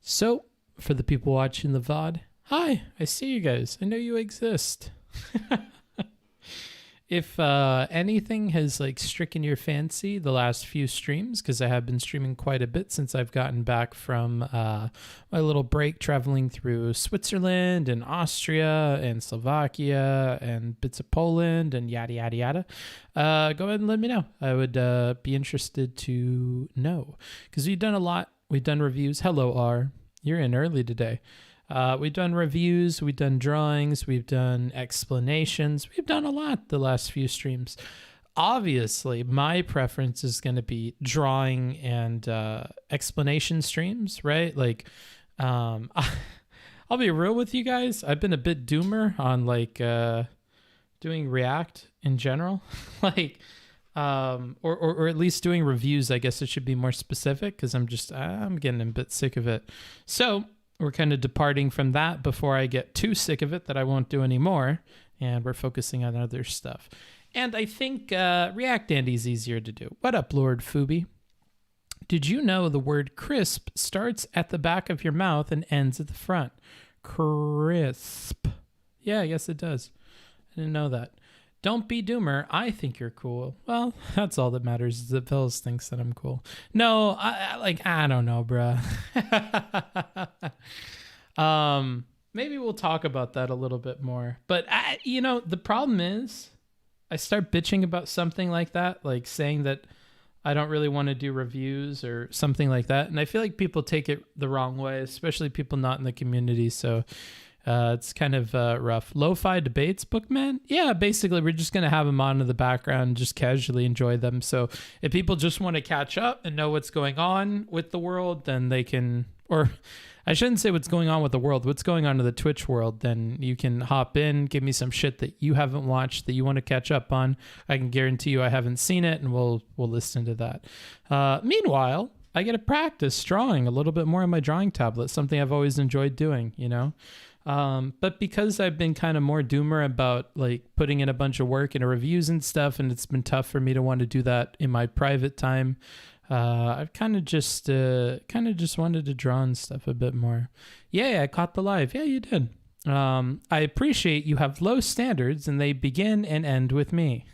So, for the people watching the VOD, hi, I see you guys. I know you exist. If anything has like stricken your fancy the last few streams, because I have been streaming quite a bit since I've gotten back from my little break traveling through Switzerland and Austria and Slovakia and bits of Poland and yada, yada, yada, go ahead and let me know. I would be interested to know, because we've done a lot. We've done reviews. Hello, R. You're in early today. We've done reviews, we've done drawings, we've done explanations. We've done a lot the last few streams. Obviously, my preference is going to be drawing and explanation streams, right? Like, I'll be real with you guys. I've been a bit doomer on like doing React in general, like, or at least doing reviews. I guess it should be more specific, because I'm getting a bit sick of it. So we're kind of departing from that before I get too sick of it that I won't do anymore, and we're focusing on other stuff. And I think React Andy's easier to do. What up, Lord Fubi? Did you know the word crisp starts at the back of your mouth and ends at the front? Crisp. Yeah, I guess it does. I didn't know that. Don't be doomer. I think you're cool. Well, that's all that matters, is that Phils thinks that I'm cool. No, I don't know, bruh. Maybe we'll talk about that a little bit more. But, the problem is I start bitching about something like that, like saying that I don't really want to do reviews or something like that. And I feel like people take it the wrong way, especially people not in the community. So it's kind of rough. Lo-fi debates, Bookman? Yeah, basically we're just going to have them on in the background and just casually enjoy them. So if people just want to catch up and know what's going on with the world, then they can, or I shouldn't say what's going on with the world, what's going on in the Twitch world, then you can hop in, give me some shit that you haven't watched that you want to catch up on. I can guarantee you I haven't seen it, and we'll listen to that. Meanwhile, I get to practice drawing a little bit more on my drawing tablet, something I've always enjoyed doing, but because I've been kind of more doomer about like putting in a bunch of work into reviews and stuff, and it's been tough for me to want to do that in my private time, I've kind of just wanted to draw and stuff a bit more. Yeah, I caught the live. Yeah, you did. I appreciate you have low standards and they begin and end with me.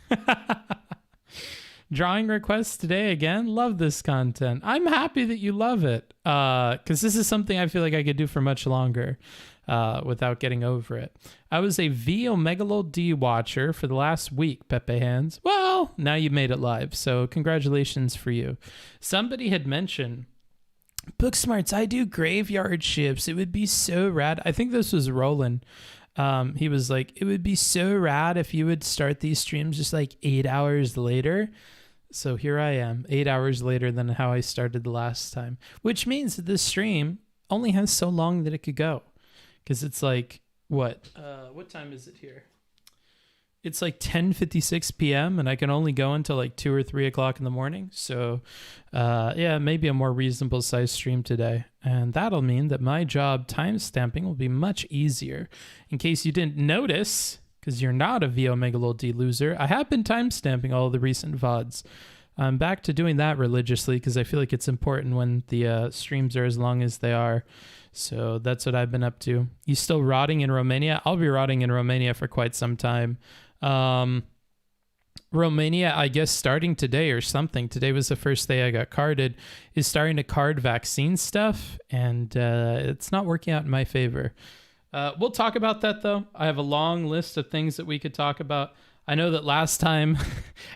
Drawing requests today again. Love this content. I'm happy that you love it, because this is something I feel like I could do for much longer without getting over it. I was a V Omega D watcher for the last week, Pepe Hands. Well, now you made it live, so congratulations for you. Somebody had mentioned, Booksmarts, I do graveyard shifts. It would be so rad. I think this was Roland. He was like, it would be so rad if you would start these streams just like 8 hours later. So here I am, 8 hours later than how I started the last time, which means that this stream only has so long that it could go. Because it's like, what time is it here? It's like 10:56 p.m. and I can only go until like 2 or 3 o'clock in the morning. So yeah, maybe a more reasonable size stream today. And that'll mean that my job timestamping will be much easier. In case you didn't notice, because you're not a V Omega D loser, I have been timestamping all the recent VODs. I'm back to doing that religiously because I feel like it's important when the streams are as long as they are. So that's what I've been up to. You still rotting in Romania? I'll be rotting in Romania for quite some time. Romania, I guess starting today or something, today was the first day I got carded, is starting to card vaccine stuff, and it's not working out in my favor. We'll talk about that though. I have a long list of things that we could talk about. I know that last time,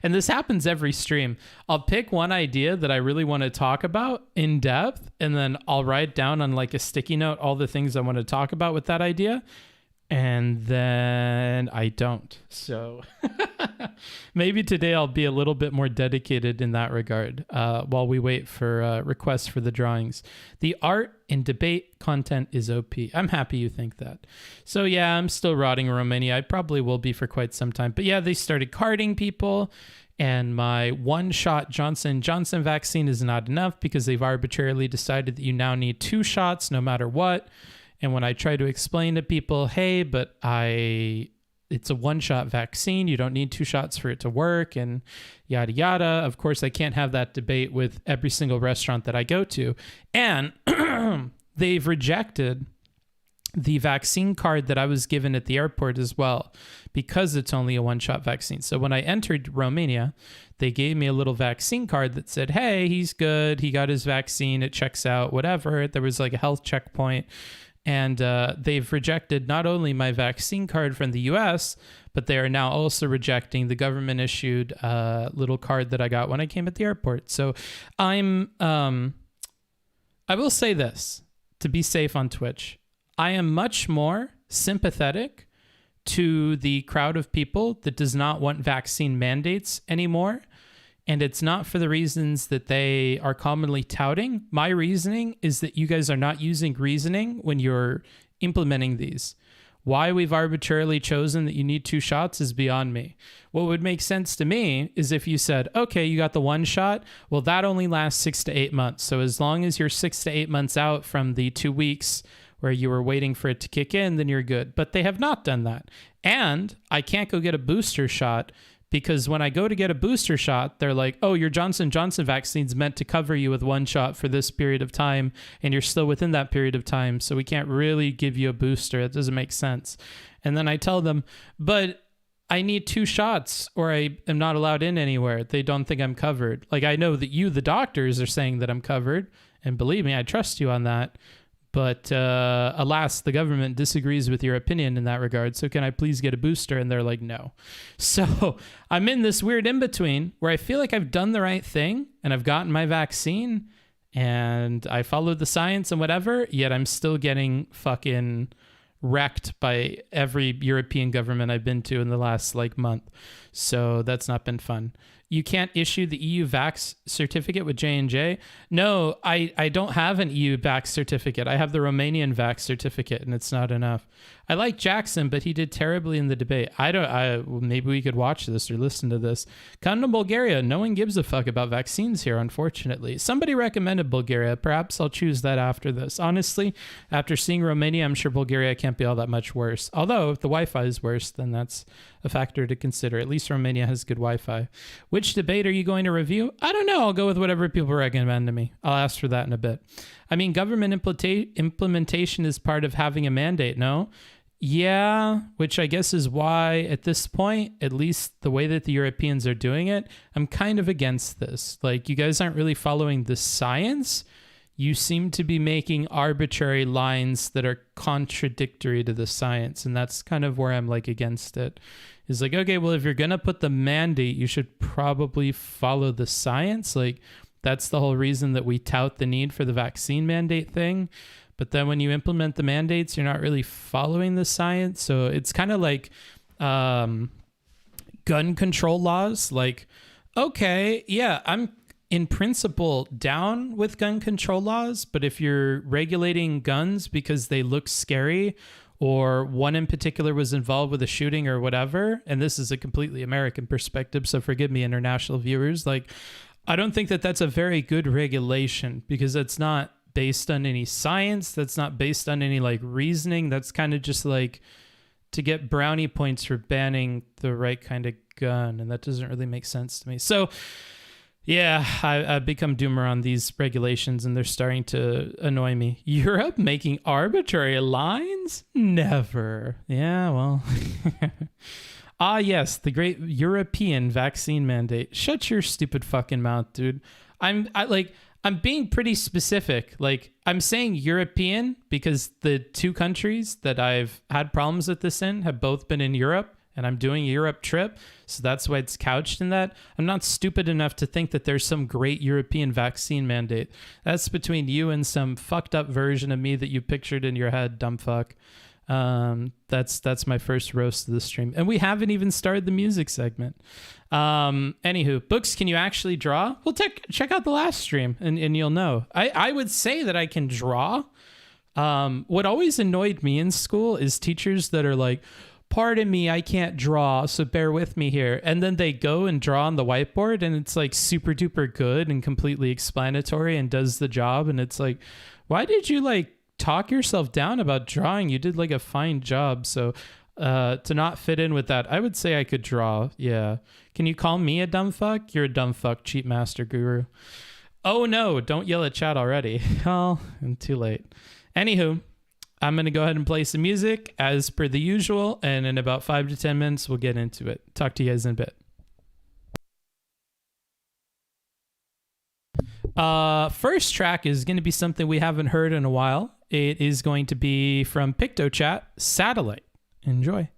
and this happens every stream, I'll pick one idea that I really want to talk about in depth, and then I'll write down on like a sticky note all the things I want to talk about with that idea, and then I don't. So maybe today I'll be a little bit more dedicated in that regard while we wait for requests for the drawings. The art and debate content is OP. I'm happy you think that. So yeah, I'm still rotting in Romania. I probably will be for quite some time. But yeah, they started carding people, and my one-shot Johnson & Johnson vaccine is not enough because they've arbitrarily decided that you now need 2 shots no matter what. And when I try to explain to people, hey, but it's a one-shot vaccine, you don't need 2 shots for it to work, and yada, yada. Of course, I can't have that debate with every single restaurant that I go to. And they've rejected the vaccine card that I was given at the airport as well, because it's only a one-shot vaccine. So when I entered Romania, they gave me a little vaccine card that said, hey, he's good. He got his vaccine. It checks out, whatever. There was like a health checkpoint. And they've rejected not only my vaccine card from the US, but they are now also rejecting the government-issued little card that I got when I came at the airport. So I will say this, to be safe on Twitch. I am much more sympathetic to the crowd of people that does not want vaccine mandates anymore. And it's not for the reasons that they are commonly touting. My reasoning is that you guys are not using reasoning when you're implementing these. Why we've arbitrarily chosen that you need 2 shots is beyond me. What would make sense to me is if you said, okay, you got the 1 shot. Well, that only lasts 6 to 8 months. So as long as you're 6 to 8 months out from the 2 weeks where you were waiting for it to kick in, then you're good. But they have not done that. And I can't go get a booster shot, because when I go to get a booster shot, they're like, oh, your Johnson & Johnson vaccine's meant to cover you with 1 shot for this period of time, and you're still within that period of time, so we can't really give you a booster. It doesn't make sense. And then I tell them, but I need 2 shots or I am not allowed in anywhere. They don't think I'm covered. Like, I know that you, the doctors, are saying that I'm covered, and believe me, I trust you on that. But alas, the government disagrees with your opinion in that regard. So can I please get a booster? And they're like, no. So I'm in this weird in-between where I feel like I've done the right thing and I've gotten my vaccine and I followed the science and whatever, yet I'm still getting fucking wrecked by every European government I've been to in the last month. So that's not been fun. You can't issue the EU Vax certificate with J&J. No, I don't have an EU Vax certificate. I have the Romanian Vax certificate, and it's not enough. I like Jackson, but he did terribly in the debate. Maybe we could watch this or listen to this. Come to Bulgaria. No one gives a fuck about vaccines here, unfortunately. Somebody recommended Bulgaria. Perhaps I'll choose that after this. Honestly, after seeing Romania, I'm sure Bulgaria can't be all that much worse. Although, if the Wi-Fi is worse, then that's a factor to consider. At least Romania has good Wi-Fi. Which debate are you going to review? I don't know. I'll go with whatever people recommend to me. I'll ask for that in a bit. I mean, government implementation is part of having a mandate, no? Yeah, which I guess is why at this point, at least the way that the Europeans are doing it, I'm kind of against this. Like, you guys aren't really following the science. You seem to be making arbitrary lines that are contradictory to the science. And that's kind of where I'm against it. Is okay, well, if you're going to put the mandate, you should probably follow the science. That's the whole reason that we tout the need for the vaccine mandate thing. But then when you implement the mandates, you're not really following the science. So it's kind of like gun control laws. Okay, yeah, I'm in principle down with gun control laws. But if you're regulating guns because they look scary, or one in particular was involved with a shooting or whatever, and this is a completely American perspective, so forgive me, international viewers, I don't think that that's a very good regulation, because it's not based on any science. That's not based on any reasoning. That's kind of just to get brownie points for banning the right kind of gun. And that doesn't really make sense to me. So yeah, I've become doomer on these regulations and they're starting to annoy me. Europe making arbitrary lines? Never. Yeah, well. Ah, yes, the great European vaccine mandate. Shut your stupid fucking mouth, dude. I'm being pretty specific. I'm saying European because the 2 countries that I've had problems with this in have both been in Europe, and I'm doing a Europe trip, so that's why it's couched in that. I'm not stupid enough to think that there's some great European vaccine mandate. That's between you and some fucked up version of me that you pictured in your head, dumb fuck. That's my first roast of the stream, and we haven't even started the music segment. Anywho, books, can you actually draw? Well, check out the last stream and you'll know. I would say that I can draw. What always annoyed me in school is teachers that are pardon me, I can't draw, so bear with me here. And then they go and draw on the whiteboard and it's super duper good and completely explanatory and does the job. And it's why did you talk yourself down about drawing? You did a fine job. So to not fit in with that, I would say I could draw. Yeah. Can you call me a dumb fuck? You're a dumb fuck, cheat master guru. Oh no, don't yell at chat already. Oh, I'm too late. Anywho, I'm going to go ahead and play some music as per the usual, and in about 5 to 10 minutes, we'll get into it. Talk to you guys in a bit. First track is going to be something we haven't heard in a while. It is going to be from PictoChat, Satellite. Enjoy.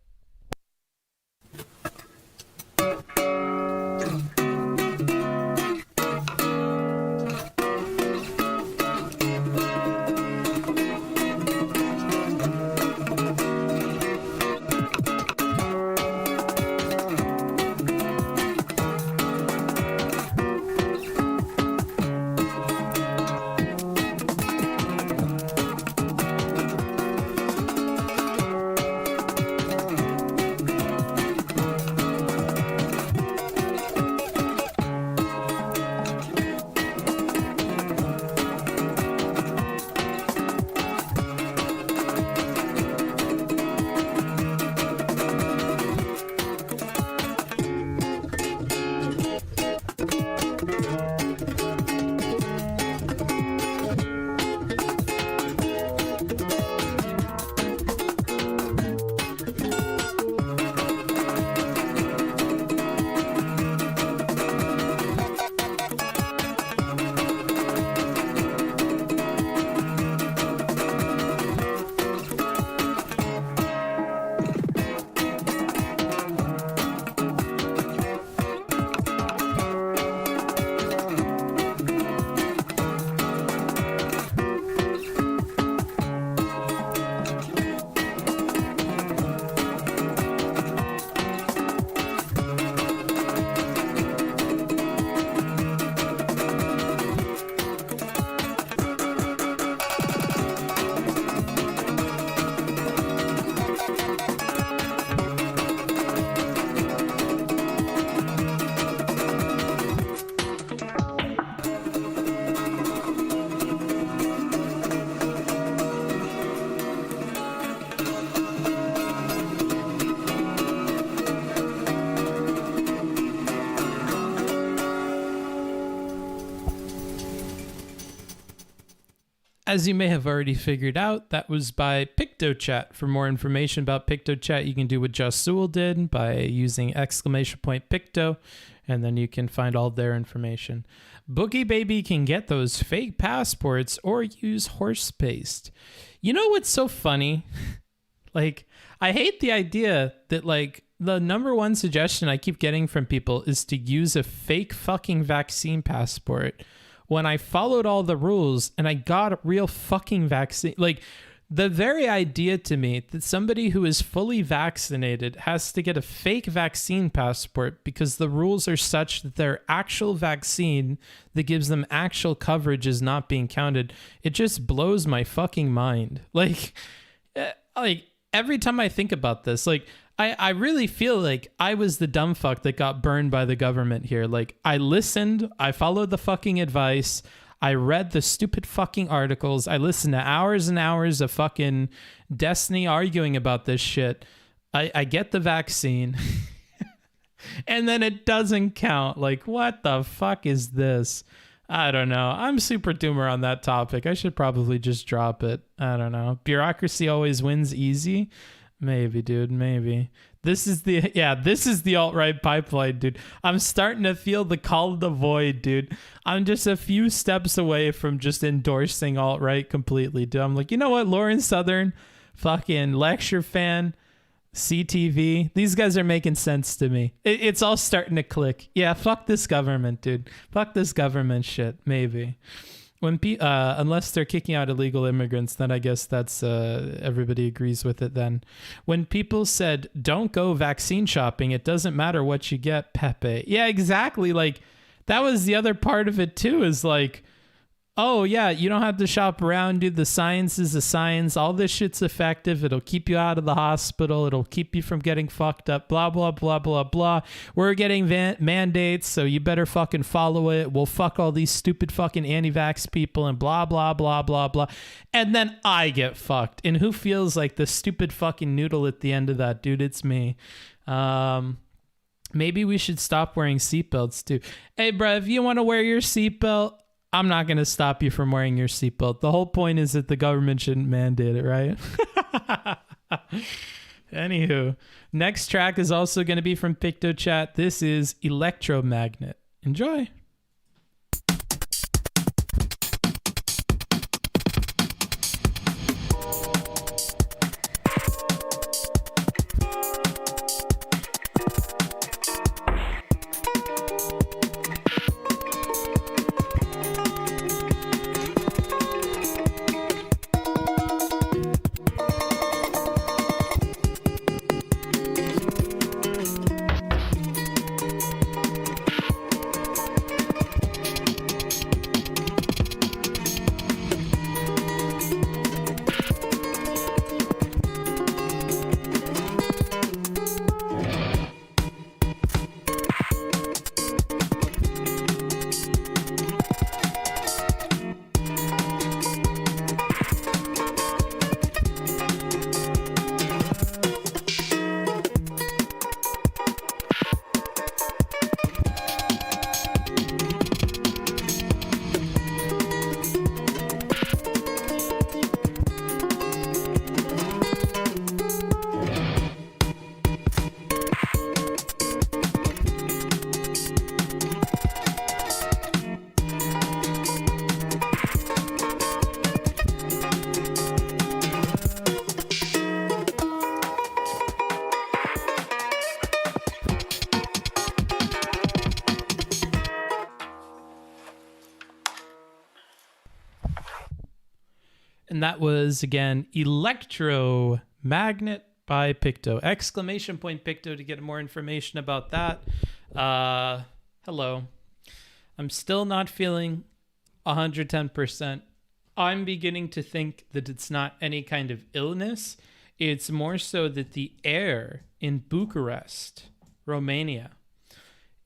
As you may have already figured out, that was by PictoChat. For more information about PictoChat, you can do what Just Sewell did by using !Picto, and then you can find all their information. Boogie Baby can get those fake passports or use horse paste. You know what's so funny? Like, I hate the idea that, like, the number one suggestion I keep getting from people is to use a fake fucking vaccine passport when I followed all the rules and I got a real fucking vaccine. Like, the very idea to me that somebody who is fully vaccinated has to get a fake vaccine passport because the rules are such that their actual vaccine that gives them actual coverage is not being counted, it just blows my fucking mind. Like every time I think about this, like, I really feel like I was the dumb fuck that got burned by the government here. Like, I listened, I followed the fucking advice, I read the stupid fucking articles, I listened to hours and hours of fucking Destiny arguing about this shit. I get the vaccine, and then it doesn't count. Like, what the fuck is this? I don't know. I'm super doomer on that topic. I should probably just drop it. I don't know. Bureaucracy always wins easy. Maybe, dude, maybe. This is the alt-right pipeline, dude. I'm starting to feel the call of the void, dude. I'm just a few steps away from just endorsing alt-right completely, dude. I'm like, you know what, Lauren Southern, fucking lecture fan, CTV, these guys are making sense to me. It's all starting to click. Yeah, fuck this government, dude. Fuck this government shit, maybe. When unless they're kicking out illegal immigrants, then I guess that's everybody agrees with it then. When people said, don't go vaccine shopping, it doesn't matter what you get, Pepe. Yeah, exactly. Like, that was the other part of it too, is like, oh yeah, you don't have to shop around, dude. The science is a science. All this shit's effective. It'll keep you out of the hospital. It'll keep you from getting fucked up. Blah, blah, blah, blah, blah. We're getting mandates, so you better fucking follow it. We'll fuck all these stupid fucking anti-vax people and blah, blah, blah, blah, blah. And then I get fucked. And who feels like the stupid fucking noodle at the end of that, dude? It's me. Maybe we should stop wearing seatbelts too. Hey, bro, if you want to wear your seatbelt, I'm not going to stop you from wearing your seatbelt. The whole point is that the government shouldn't mandate it, right? Anywho, next track is also going to be from PictoChat. This is Electromagnet. Enjoy. And that was, again, Electromagnet by Picto. Exclamation point Picto to get more information about that. Hello. I'm still not feeling 110%. I'm beginning to think that it's not any kind of illness. It's more so that the air in Bucharest, Romania,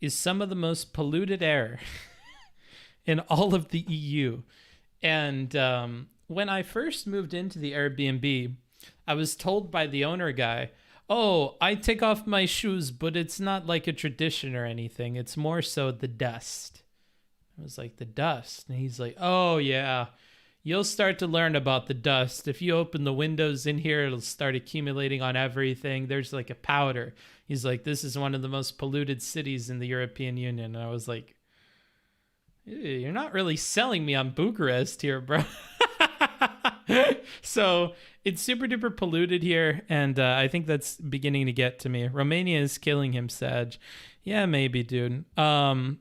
is some of the most polluted air in all of the EU. And when I first moved into the Airbnb, I was told by the owner guy, oh, I take off my shoes, but it's not like a tradition or anything. It's more so the dust. I was like, the dust? And he's like, oh, yeah, you'll start to learn about the dust. If you open the windows in here, it'll start accumulating on everything. There's like a powder. He's like, this is one of the most polluted cities in the European Union. And I was like, you're not really selling me on Bucharest here, bro. So it's super duper polluted here, and I think that's beginning to get to me. Romania is killing him, Sag. Yeah, maybe, dude. Fucking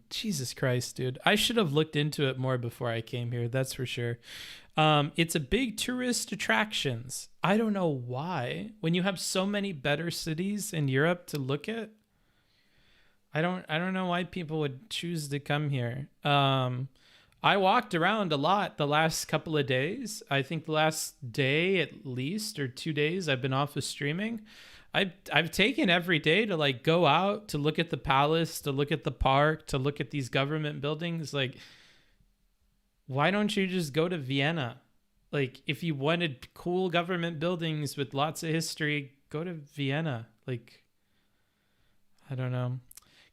Jesus Christ, dude. I should have looked into it more before I came here, that's for sure. It's a big tourist attractions. I don't know why. When you have so many better cities in Europe to look at, I don't know why people would choose to come here. I walked around a lot the last couple of days. I think the last day at least, or 2 days, I've been off of streaming. I've taken every day to like go out, to look at the palace, to look at the park, to look at these government buildings. Like, why don't you just go to Vienna? Like, if you wanted cool government buildings with lots of history, go to Vienna. Like, I don't know.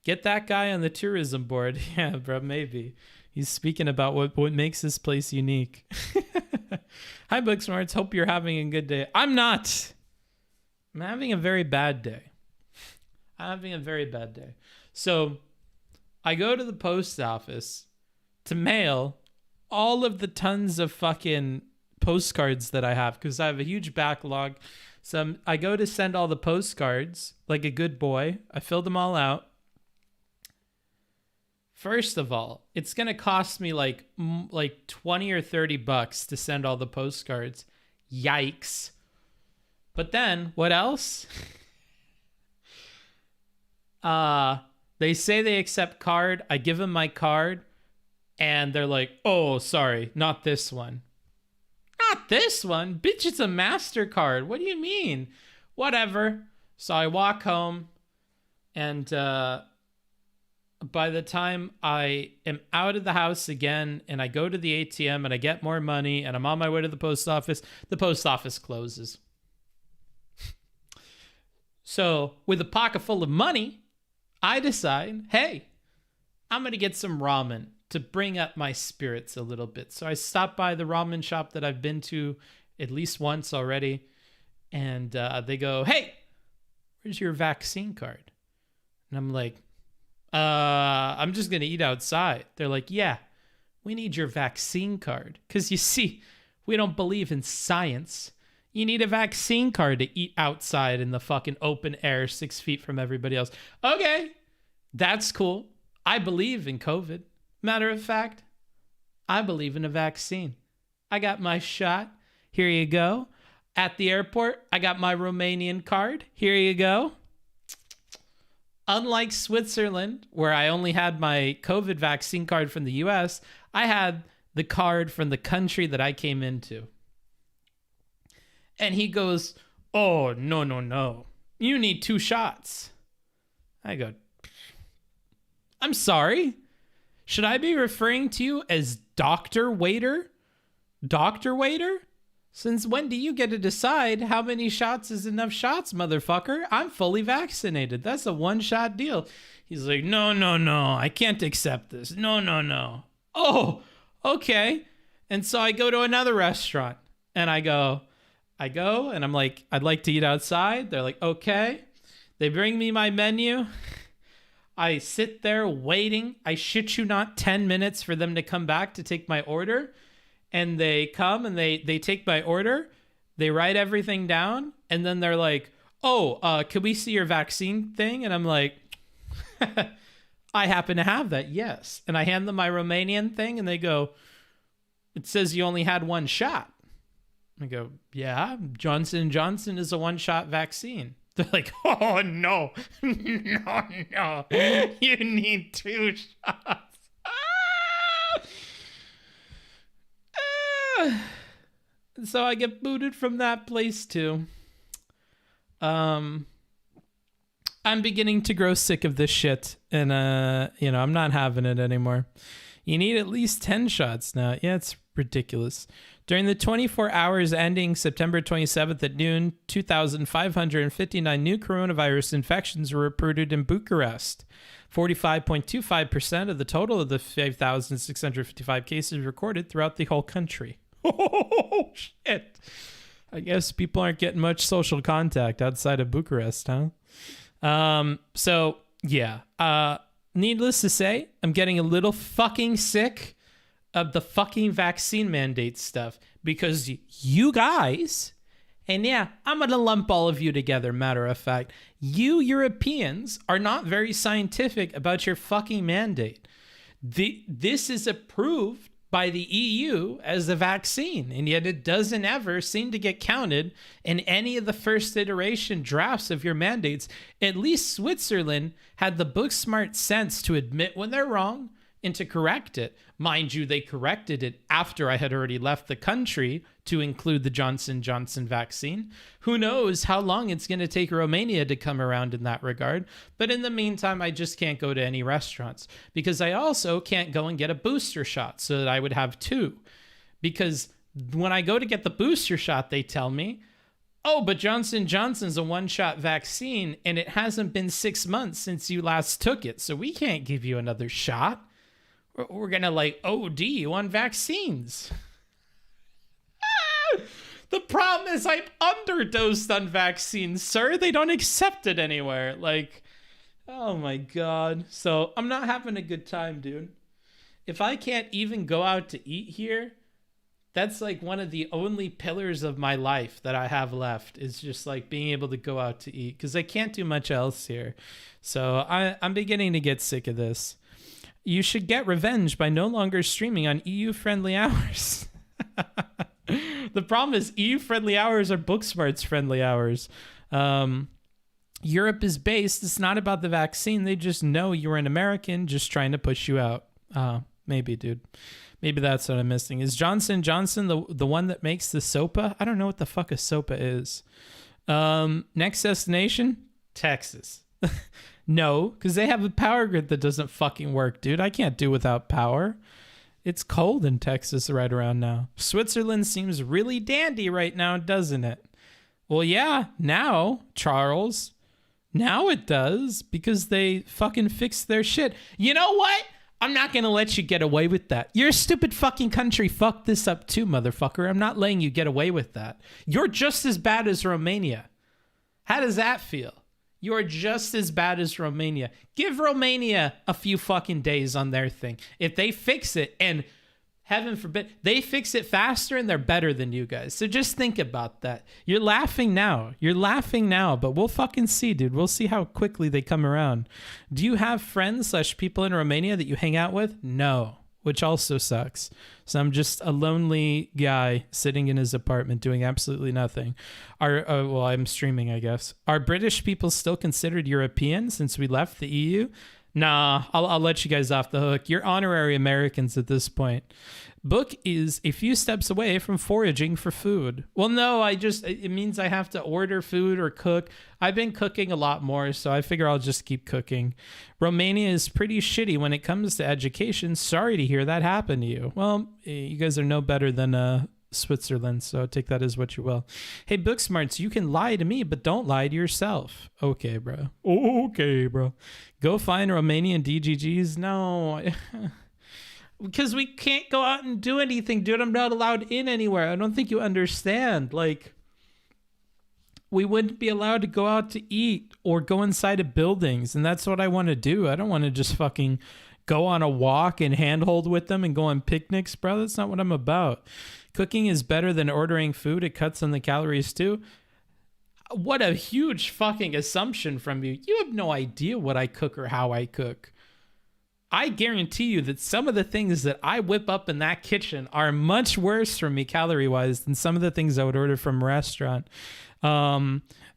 Get that guy on the tourism board. Yeah, bro, maybe. He's speaking about what makes this place unique. Hi, Booksmarts. Hope you're having a good day. I'm not. I'm having a very bad day. So I go to the post office to mail all of the tons of fucking postcards that I have, because I have a huge backlog. So I go to send all the postcards like a good boy. I filled them all out. First of all, it's going to cost me like 20 or 30 bucks to send all the postcards. Yikes. But then, what else? They say they accept card. I give them my card, and they're like, oh, sorry, not this one. Not this one? Bitch, it's a MasterCard. What do you mean? Whatever. So I walk home, and by the time I am out of the house again and I go to the ATM and I get more money and I'm on my way to the post office closes. So with a pocket full of money, I decide, hey, I'm going to get some ramen to bring up my spirits a little bit. So I stopped by the ramen shop that I've been to at least once already. And they go, "Hey, where's your vaccine card?" And I'm like, I'm just going to eat outside. They're like, "Yeah, we need your vaccine card. Because you see, we don't believe in science. You need a vaccine card to eat outside in the fucking open air 6 feet from everybody else." Okay, that's cool. I believe in COVID. Matter of fact, I believe in a vaccine. I got my shot. Here you go. At the airport, I got my Romanian card. Here you go. Unlike Switzerland, where I only had my COVID vaccine card from the US, I had the card from the country that I came into. And he goes, "Oh, no. You need 2 shots." I go, "I'm sorry. Should I be referring to you as Dr. Waiter? Dr. Waiter? Since when do you get to decide how many shots is enough shots, motherfucker? I'm fully vaccinated. That's a 1-shot deal." He's like, No. I can't accept this. No. Oh, okay. And so I go to another restaurant and I go and I'm like, "I'd like to eat outside." They're like, "Okay." They bring me my menu. I sit there waiting. I shit you not, 10 minutes for them to come back to take my order. And they come and they take my order. They write everything down. And then they're like, "Oh, can we see your vaccine thing?" And I'm like, "I happen to have that, yes." And I hand them my Romanian thing and they go, "It says you only had 1 shot." I go, "Yeah, Johnson & Johnson is a 1-shot vaccine." They're like, "Oh, no. No. You need 2 shots." So I get booted from that place too. I'm beginning to grow sick of this shit, and I'm not having it anymore. You need at least 10 shots now. Yeah, it's ridiculous. During the 24 hours ending September 27th at noon, 2,559 new coronavirus infections were reported in Bucharest. 45.25% of the total of the 5,655 cases recorded throughout the whole country. Oh, shit. I guess people aren't getting much social contact outside of Bucharest, huh? So, yeah. Needless to say, I'm getting a little fucking sick of the fucking vaccine mandate stuff because you guys, and yeah, I'm going to lump all of you together, matter of fact, you Europeans are not very scientific about your fucking mandate. This is approved by the EU as a vaccine, and yet it doesn't ever seem to get counted in any of the first iteration drafts of your mandates. At least Switzerland had the book smart sense to admit when they're wrong and to correct it. Mind you, they corrected it after I had already left the country to include the Johnson & Johnson vaccine. Who knows how long it's going to take Romania to come around in that regard. But in the meantime, I just can't go to any restaurants because I also can't go and get a booster shot so that I would have 2. Because when I go to get the booster shot, they tell me, "Oh, but Johnson & Johnson's a 1-shot vaccine and it hasn't been 6 months since you last took it. So we can't give you another shot. We're going to OD on vaccines." The problem is I'm underdosed on vaccines, sir. They don't accept it anywhere. Oh my God. So I'm not having a good time, dude. If I can't even go out to eat here, that's one of the only pillars of my life that I have left is just being able to go out to eat because I can't do much else here. So I'm beginning to get sick of this. You should get revenge by no longer streaming on EU-friendly hours. The problem is EU-friendly hours are Booksmart's friendly hours. Europe is based. It's not about the vaccine. They just know you're an American just trying to push you out. Maybe, dude. Maybe that's what I'm missing. Is Johnson & Johnson the one that makes the SOPA? I don't know what the fuck a SOPA is. Next destination? Texas. No, because they have a power grid that doesn't fucking work, dude. I can't do without power. It's cold in Texas right around now. Switzerland seems really dandy right now, doesn't it? Well, yeah, now, Charles. Now it does, because they fucking fixed their shit. You know what? I'm not going to let you get away with that. You're a stupid fucking country. Fuck this up too, motherfucker. I'm not letting you get away with that. You're just as bad as Romania. How does that feel? You're just as bad as Romania. Give Romania a few fucking days on their thing. If they fix it, and heaven forbid, they fix it faster and they're better than you guys. So just think about that. You're laughing now. But we'll fucking see, dude. We'll see how quickly they come around. Do you have friends / people in Romania that you hang out with? No, which also sucks. So I'm just a lonely guy sitting in his apartment doing absolutely nothing. Well, I'm streaming, I guess. Are British people still considered European since we left the EU? Nah, I'll let you guys off the hook. You're honorary Americans at this point. Book is a few steps away from foraging for food. Well, no, it means I have to order food or cook. I've been cooking a lot more, so I figure I'll just keep cooking. Romania is pretty shitty when it comes to education. Sorry to hear that happen to you. Well, you guys are no better than Switzerland, so take that as what you will. Hey, Book Smarts, you can lie to me, but don't lie to yourself. Okay, bro. Okay, bro. Go find Romanian DGGs? No. Because we can't go out and do anything, dude. I'm not allowed in anywhere. I don't think you understand. Like, we wouldn't be allowed to go out to eat or go inside of buildings, and that's what I want to do. I don't want to just fucking go on a walk and handhold with them and go on picnics, bro. That's not what I'm about. Cooking is better than ordering food. It cuts on the calories too. What a huge fucking assumption from you. You have no idea what I cook or how I cook. I guarantee you that some of the things that I whip up in that kitchen are much worse for me calorie-wise than some of the things I would order from a restaurant.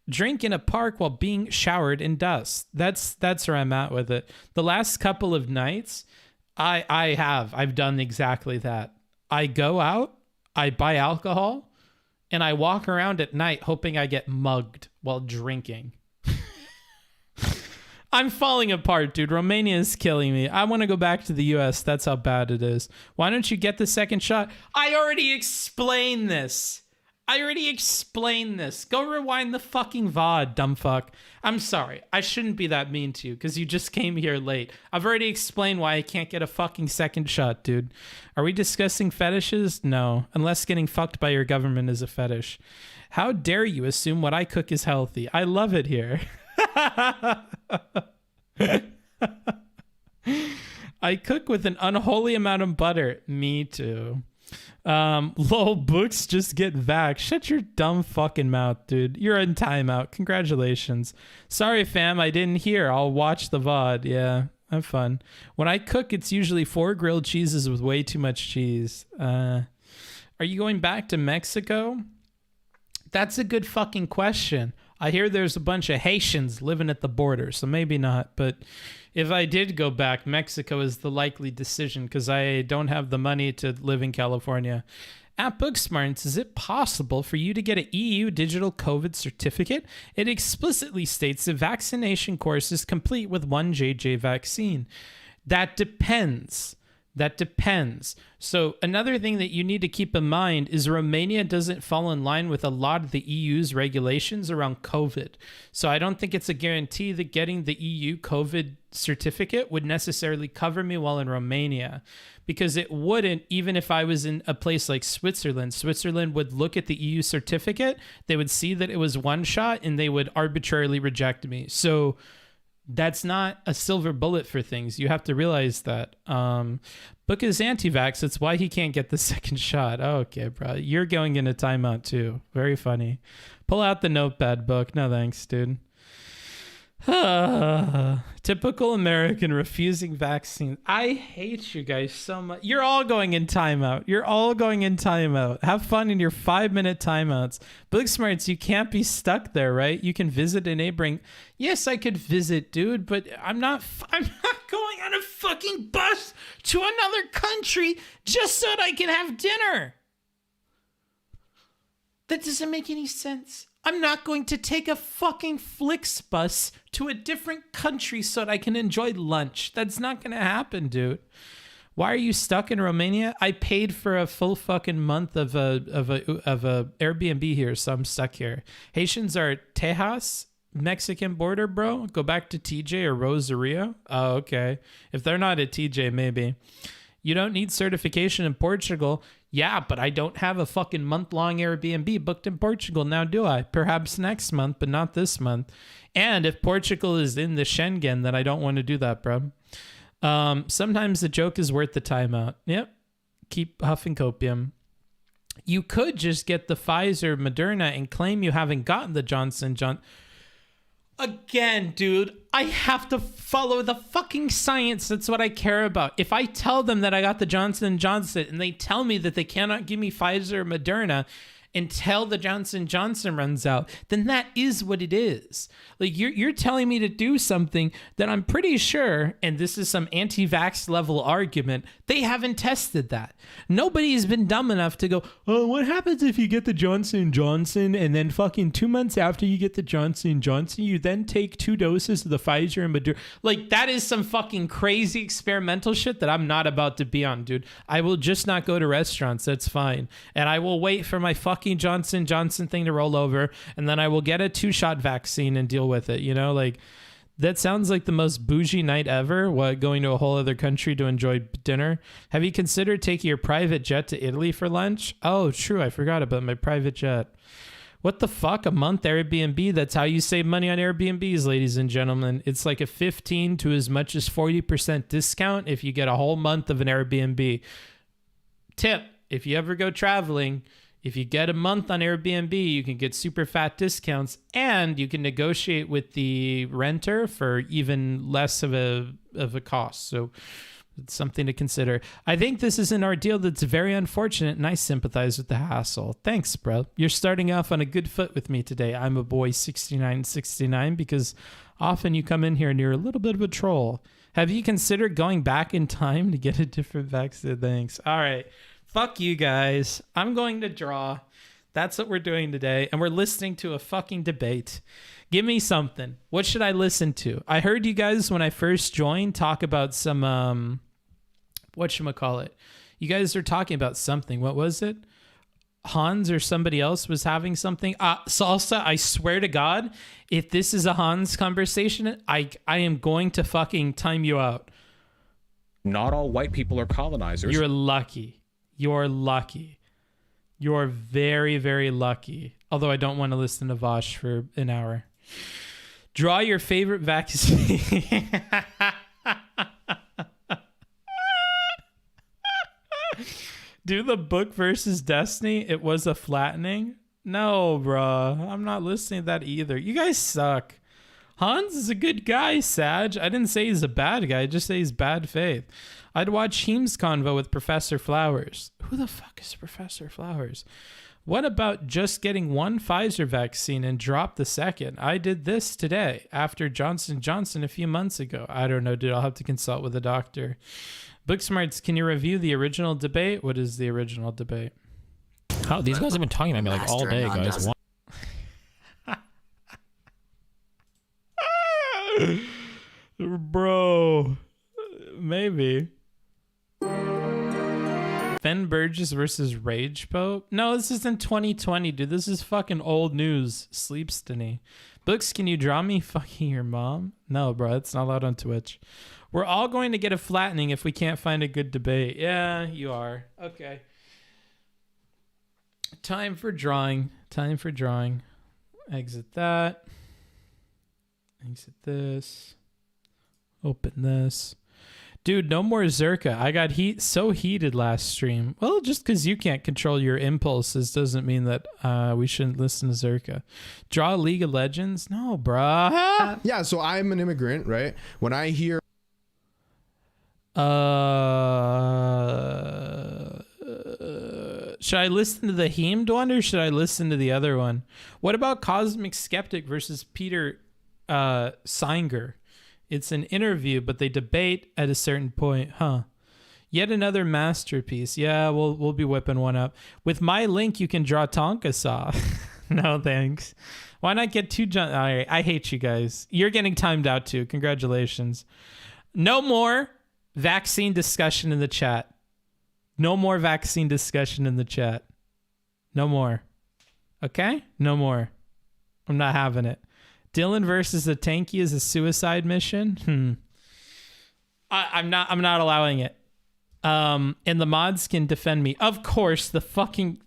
Drink in a park while being showered in dust. That's where I'm at with it. The last couple of nights, I've done exactly that. I go out, I buy alcohol, and I walk around at night hoping I get mugged while drinking. I'm falling apart, dude. Romania is killing me. I want to go back to the US. That's how bad it is. Why don't you get the second shot? I already explained this. Go rewind the fucking VOD, dumb fuck. I'm sorry. I shouldn't be that mean to you because you just came here late. I've already explained why I can't get a fucking second shot, dude. Are we discussing fetishes? No. Unless getting fucked by your government is a fetish. How dare you assume what I cook is healthy? I love it here. I cook with an unholy amount of butter. Me too. Lol, Books just get vaxxed. Shut your dumb fucking mouth, dude. You're in timeout. Congratulations. Sorry, fam. I didn't hear. I'll watch the VOD. Yeah, have fun. When I cook, it's usually 4 grilled cheeses with way too much cheese. Are you going back to Mexico? That's a good fucking question. I hear there's a bunch of Haitians living at the border, so maybe not. But if I did go back, Mexico is the likely decision because I don't have the money to live in California. At Booksmarts, is it possible for you to get an EU digital COVID certificate? It explicitly states the vaccination course is complete with 1 JJ vaccine. That depends. So another thing that you need to keep in mind is Romania doesn't fall in line with a lot of the EU's regulations around COVID. So I don't think it's a guarantee that getting the EU COVID certificate would necessarily cover me while in Romania, because it wouldn't, even if I was in a place like Switzerland. Switzerland would look at the EU certificate, they would see that it was one shot, and they would arbitrarily reject me. So that's not a silver bullet for things. You have to realize that. Book is anti-vax. That's why he can't get the second shot. Oh, okay, bro. You're going into timeout too. Very funny. Pull out the notepad, Book. No thanks, dude. Typical American refusing vaccine. I hate you guys so much. You're all going in timeout. Have fun in your 5-minute timeouts. Booksmarts, you can't be stuck there, right? You can visit a neighboring. Yes, I could visit, dude, but I'm not going on a fucking bus to another country just so that I can have dinner. That doesn't make any sense. I'm not going to take a fucking Flixbus to a different country so that I can enjoy lunch. That's not going to happen, dude. Why are you stuck in Romania? I paid for a full fucking month of a Airbnb here, so I'm stuck here. Haitians are Tejas. Mexican border, bro? Go back to TJ or Rosario? Oh, okay. If they're not at TJ, maybe. You don't need certification in Portugal. Yeah, but I don't have a fucking month-long Airbnb booked in Portugal now, do I? Perhaps next month, but not this month. And if Portugal is in the Schengen, then I don't want to do that, bro. Sometimes the joke is worth the timeout. Yep. Keep huffing copium. You could just get the Pfizer, Moderna, and claim you haven't gotten the Johnson & Johnson. Again, dude, I have to follow the fucking science. That's what I care about. If I tell them that I got the Johnson & Johnson and they tell me that they cannot give me Pfizer or Moderna until the Johnson & Johnson runs out, then that is what it is. Like, you're telling me to do something that I'm pretty sure, and this is some anti-vax level argument, they haven't tested that. Nobody's been dumb enough to go, oh, what happens if you get the Johnson & Johnson and then fucking 2 months after you get the Johnson & Johnson, you then take 2 doses of the Pfizer and Moderna? Like, that is some fucking crazy experimental shit that I'm not about to be on, dude. I will just not go to restaurants. That's fine. And I will wait for my fucking Johnson & Johnson thing to roll over, and then I will get a 2-shot vaccine and deal with it. You know, like, that sounds like the most bougie night ever. What, going to a whole other country to enjoy dinner? Have you considered taking your private jet to Italy for lunch? Oh, true. I forgot about my private jet. What the fuck? A month Airbnb? That's how you save money on Airbnbs, ladies and gentlemen. It's like a 15 to as much as 40% discount if you get a whole month of an Airbnb. Tip, if you ever go traveling, if you get a month on Airbnb, you can get super fat discounts, and you can negotiate with the renter for even less of a cost. So it's something to consider. I think this is an ordeal that's very unfortunate, and I sympathize with the hassle. Thanks, bro. You're starting off on a good foot with me today. I'm a boy 6969 because often you come in here and you're a little bit of a troll. Have you considered going back in time to get a different vaccine? Thanks. All right. Fuck you guys. I'm going to draw. That's what we're doing today. And we're listening to a fucking debate. Give me something. What should I listen to? I heard you guys, when I first joined, talk about some, whatchamacallit. You guys are talking about something. What was it? Hans or somebody else was having something. Salsa, I swear to God, if this is a Hans conversation, I am going to fucking time you out. Not all white people are colonizers. You're lucky. You're lucky. You're very, very lucky. Although I don't want to listen to Vosh for an hour. Draw your favorite vaccine. Do the book versus Destiny. It was a flattening. No, bruh. I'm not listening to that either. You guys suck. Hans is a good guy, Sag. I didn't say he's a bad guy. I just say he's bad faith. I'd watch Heem's convo with Professor Flowers. Who the fuck is Professor Flowers? What about just getting one Pfizer vaccine and drop the second? I did this today after Johnson & Johnson a few months ago. I don't know, dude. I'll have to consult with a doctor. Booksmarts, can you review the original debate? What is the original debate? Oh, these guys have been talking about me like all day, guys. Bro, maybe. Fen Burgess versus Rage Pope? No, this isn't 2020, dude. This is fucking old news. Sleepstony. Books, can you draw me fucking your mom? No, bro. It's not allowed on Twitch. We're all going to get a flattening if we can't find a good debate. Yeah, you are. Okay. Time for drawing. Time for drawing. Exit that. Exit this. Open this. Dude, no more Zerka. I got so heated last stream. Well, just because you can't control your impulses doesn't mean that we shouldn't listen to Zerka. Draw League of Legends? No, bruh. Yeah, so I'm an immigrant, right? When I hear... should I listen to the Heemed one or should I listen to the other one? What about Cosmic Skeptic versus Peter Singer? It's an interview, but they debate at a certain point. Huh. Yet another masterpiece. Yeah, we'll be whipping one up. With my link, you can draw Tonka Saw. No, thanks. Why not get two... All right, I hate you guys. You're getting timed out too. Congratulations. No more vaccine discussion in the chat. No more vaccine discussion in the chat. No more. Okay? No more. I'm not having it. Dylan versus a tanky is a suicide mission. I'm not allowing it. And the mods can defend me. Of course, the fucking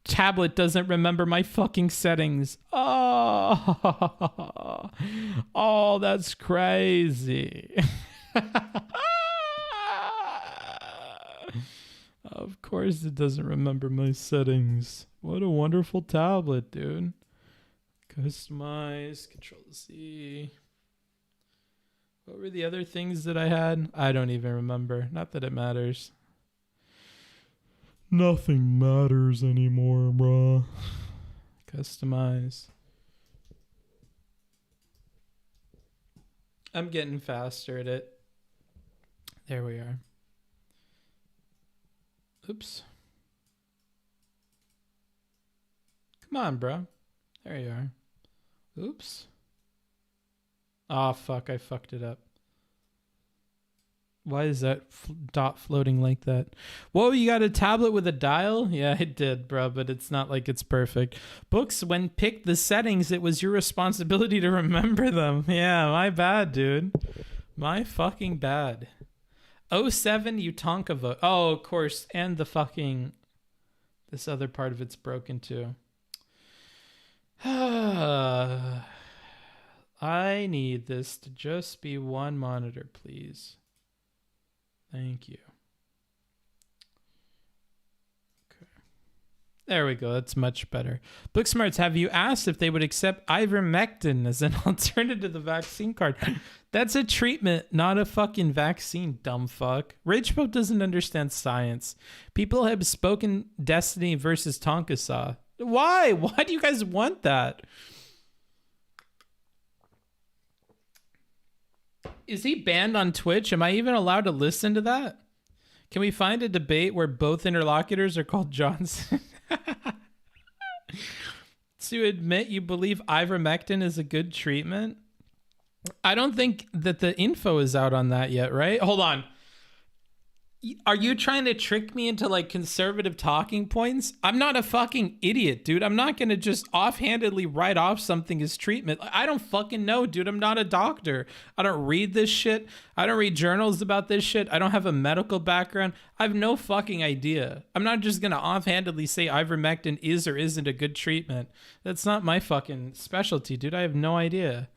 tablet doesn't remember my fucking settings. Oh, oh, that's crazy. Of course it doesn't remember my settings. What a wonderful tablet, dude. Customize, Control C. What were the other things that I had? I don't even remember. Not that it matters. Nothing matters anymore, bruh. Customize. I'm getting faster at it. There we are. Oops. Come on, bro. There you are. Oops. Oh, fuck. I fucked it up. Why is that dot floating like that? Whoa, you got a tablet with a dial? Yeah, I did, bro, but it's not like it's perfect. Books, when picked the settings, it was your responsibility to remember them. Yeah, my bad, dude. My fucking bad. 07, you Tonka vote. Oh, of course. And the fucking... This other part of it's broken, too. I need this to just be one monitor, please. Thank you. Okay. There we go. That's much better. Booksmarts, have you asked if they would accept ivermectin as an alternative to the vaccine card? That's a treatment, not a fucking vaccine, dumb fuck. Rachel doesn't understand science. People have spoken Destiny versus Tonka Saw. Why? Why do you guys want that? Is he banned on Twitch? Am I even allowed to listen to that? Can we find a debate where both interlocutors are called Johnson? To admit you believe ivermectin is a good treatment? I don't think that the info is out on that yet, right? Hold on. Are you trying to trick me into like conservative talking points? I'm not a fucking idiot, dude. I'm not going to just offhandedly write off something as treatment. I don't fucking know, dude. I'm not a doctor. I don't read this shit. I don't read journals about this shit. I don't have a medical background. I have no fucking idea. I'm not just going to offhandedly say ivermectin is or isn't a good treatment. That's not my fucking specialty, dude. I have no idea.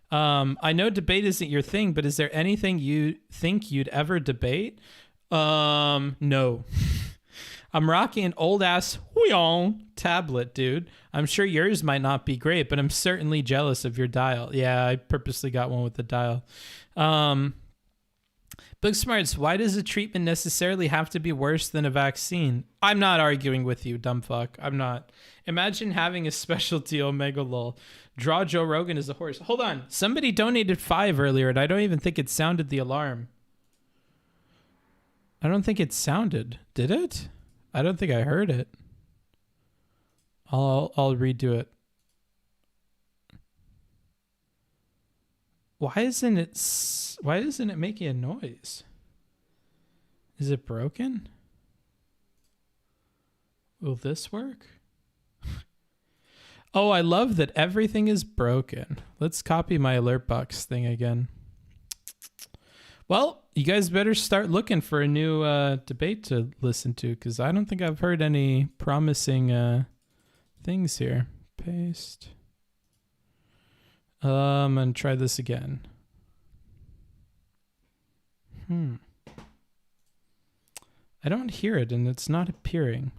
I know debate isn't your thing, but is there anything you think you'd ever debate? No. I'm rocking an old ass tablet, dude. I'm sure yours might not be great, but I'm certainly jealous of your dial. Yeah, I purposely got one with the dial. Booksmarts, why does a treatment necessarily have to be worse than a vaccine? I'm not arguing with you, dumb fuck. I'm not. Imagine having a specialty Omega lol. Draw Joe Rogan as a horse. Hold on. Somebody donated 5 earlier, and I don't even think it sounded the alarm. I don't think it sounded. Did it? I don't think I heard it. I'll redo it. Why isn't it making a noise? Is it broken? Will this work? Oh, I love that everything is broken. Let's copy my alert box thing again. Well, you guys better start looking for a new debate to listen to, because I don't think I've heard any promising things here. Paste. I'm going to try this again. I don't hear it, and it's not appearing.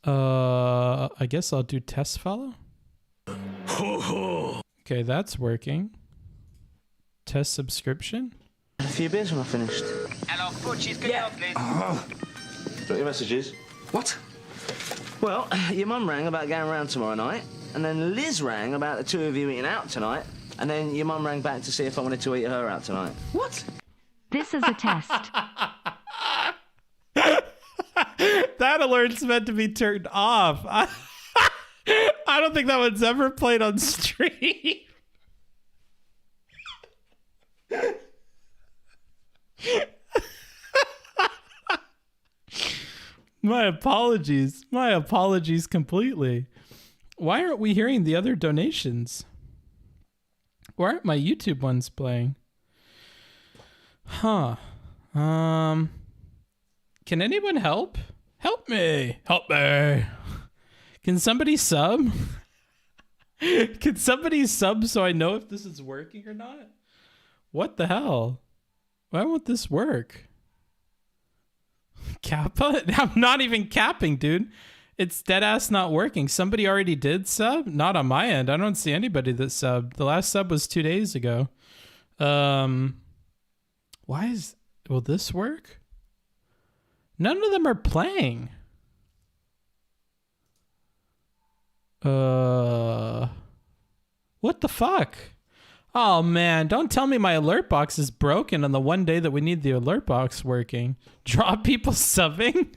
I guess I'll do test follow. Okay, that's working. Test subscription. A few beers when I finished. Hello, Butchie's good luck, please. Got your messages? What? Well, your mum rang about going round tomorrow night, and then Liz rang about the two of you eating out tonight, and then your mum rang back to see if I wanted to eat her out tonight. What? This is a test. That alert's meant to be turned off. I don't think that one's ever played on stream. My apologies. My apologies completely. Why aren't we hearing the other donations? Why aren't my YouTube ones playing? Huh. Can anyone help? Help me. Help me. Can somebody sub? Can somebody sub so I know if this is working or not? What the hell? Why won't this work? Kappa? I'm not even capping, dude. It's dead ass not working. Somebody already did sub? Not on my end. I don't see anybody that subbed. The last sub was 2 days ago. Will this work? None of them are playing. What the fuck? Oh man, don't tell me my alert box is broken on the one day that we need the alert box working. Draw people subbing?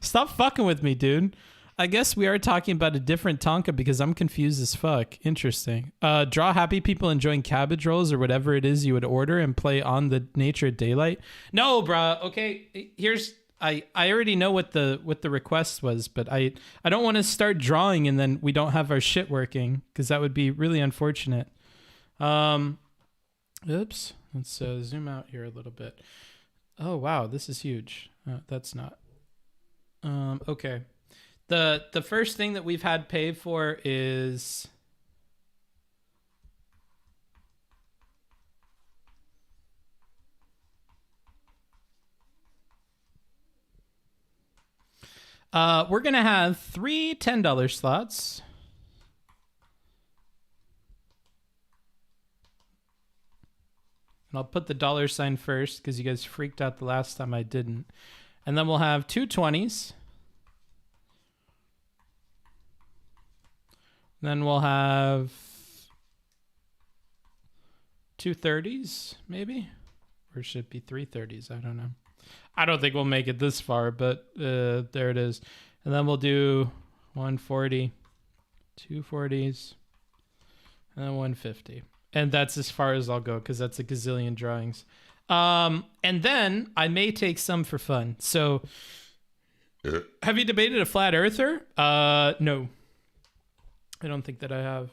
Stop fucking with me, dude. I guess we are talking about a different Tonka because I'm confused as fuck. Interesting. Draw happy people enjoying cabbage rolls or whatever it is you would order and play on the nature of daylight. No, bruh. Okay, here's... I already know what the request was, but I don't want to start drawing and then we don't have our shit working because that would be really unfortunate. Oops. Let's zoom out here a little bit. Oh wow, this is huge. That's not. Okay. The first thing that we've had pay for is we're going to have 3 $10 slots. And I'll put the $sign first because you guys freaked out the last time I didn't. And then we'll have 2 20s. Then we'll have 2 30s, maybe? Or should it be 3 30s? I don't know. I don't think we'll make it this far, but there it is. And then we'll do 140, 2 40s, and then 150. And that's as far as I'll go because that's a gazillion drawings. And then I may take some for fun. So have you debated a flat earther? No. I don't think that I have.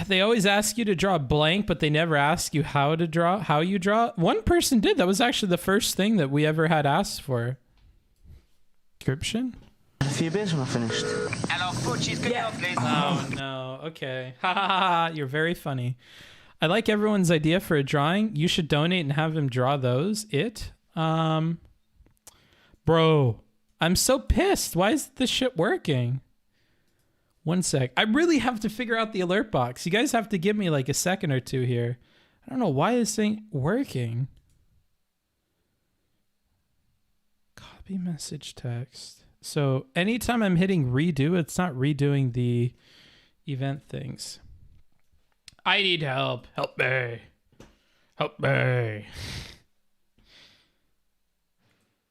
They always ask you to draw blank, but they never ask you how you draw. One person did. That was actually the first thing that we ever had asked for. Description? A few beers when I finished. Alors, Butchie's good enough, please. Oh, no. Okay. Ha ha ha. You're very funny. I like everyone's idea for a drawing. You should donate and have him draw those. Bro, I'm so pissed. Why is this shit working? 1 sec. I really have to figure out the alert box. You guys have to give me like a second or two here. I don't know why this ain't working. Copy message text. So anytime I'm hitting redo, it's not redoing the event things. I need help. Help me. Help me.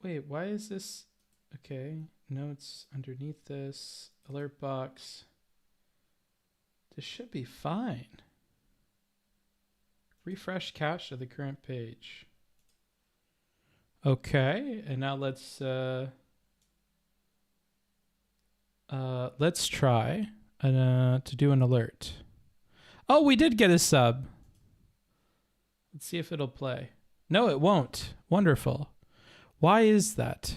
Wait, why is this? Okay. Notes underneath this. Alert box. This should be fine. Refresh cache of the current page. Okay, and now let's try to do an alert. Oh, we did get a sub. Let's see if it'll play. No, it won't. Wonderful. Why is that?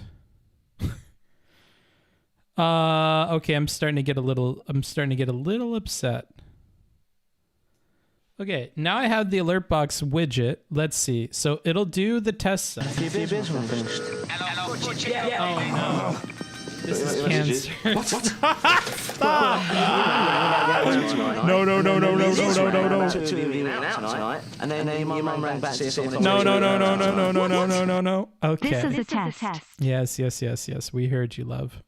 Okay, I'm starting to get a little upset. Okay, now I have the alert box widget. Let's see. So it'll do the test sub. A few beers when I finished. Alors, Butchie's good enough, Oh please. no. This is cancer. No. No. Two of you out tonight, and then your mum rang back to see if I No. Okay. This is a test. Yes. We heard you, love.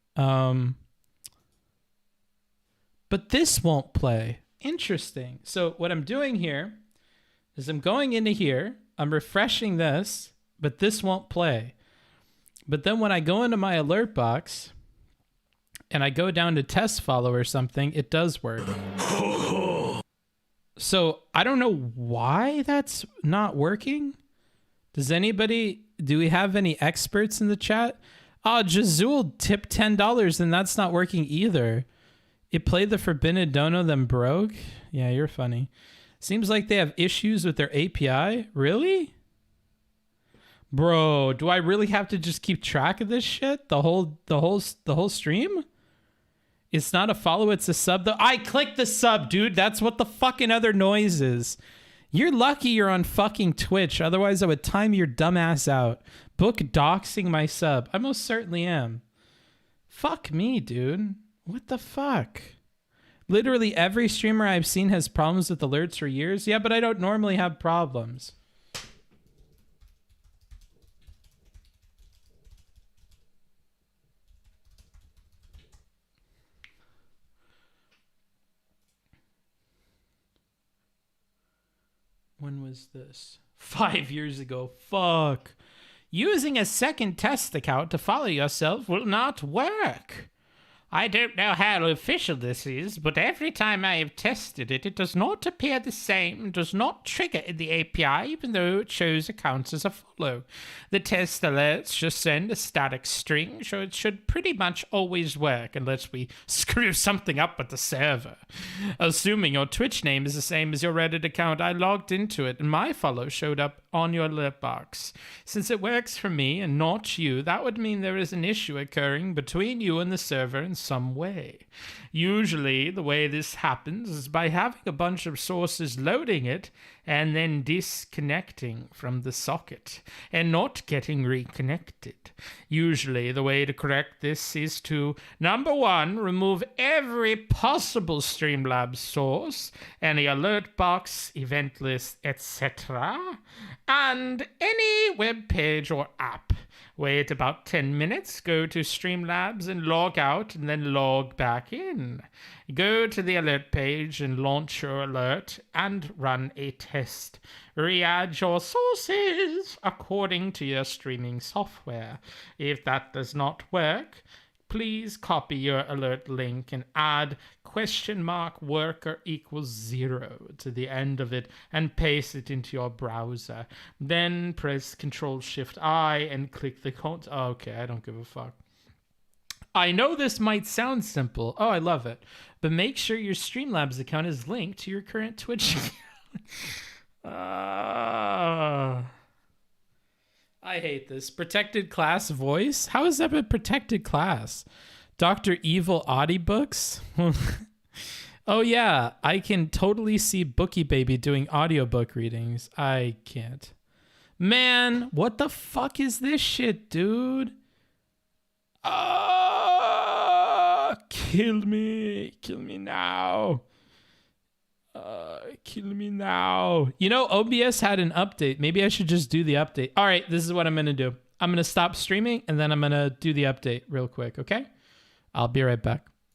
But this won't play. Interesting. So what I'm doing here is I'm going into here, I'm refreshing this, but this won't play. But then when I go into my alert box and I go down to test follow or something, it does work. So I don't know why that's not working, Do we have any experts in the chat? Oh, Jazul tipped $10 and that's not working either. It played the Forbidden Dono, then broke? Yeah, you're funny. Seems like they have issues with their API. Really? Bro, do I really have to just keep track of this shit? The whole stream? It's not a follow, it's a sub though. I clicked the sub, dude. That's what the fucking other noise is. You're lucky you're on fucking Twitch. Otherwise, I would time your dumb ass out. Book doxing my sub. I most certainly am. Fuck me, dude. What the fuck? Literally every streamer I've seen has problems with alerts for years. Yeah, but I don't normally have problems. When was this? 5 years ago. Fuck. Using a second test account to follow yourself will not work. I don't know how official this is, but every time I have tested it, it does not appear the same, does not trigger in the API, even though it shows accounts as a follow. The test alerts just send a static string, so it should pretty much always work, unless we screw something up with the server. Assuming your Twitch name is the same as your Reddit account, I logged into it, and my follow showed up on your alert box. Since it works for me and not you, that would mean there is an issue occurring between you and the server in some way. Usually, the way this happens is by having a bunch of sources loading it and then disconnecting from the socket and not getting reconnected. Usually, the way to correct this is to, number one, remove every possible Streamlabs source, any alert box, event list, etc., and any web page or app. Wait about 10 minutes, go to Streamlabs and log out, and then log back in. Go to the alert page and launch your alert and run a test. Re-add your sources according to your streaming software. If that does not work, please copy your alert link and add $worker equals 0 to the end of it and paste it into your browser. Then press Ctrl-Shift-I and click the code. Oh, okay, I don't give a fuck. I know this might sound simple. Oh, I love it. But make sure your Streamlabs account is linked to your current Twitch account. I hate this. Protected class voice? How is that a protected class? Dr. Evil audiobooks? Oh yeah, I can totally see Bookie Baby doing audiobook readings. I can't. Man, what the fuck is this shit, dude? Kill me. Kill me now. Kill me now. You know, OBS had an update. Maybe I should just do the update. All right, this is what I'm going to do. I'm going to stop streaming, and then I'm going to do the update real quick, okay? I'll be right back.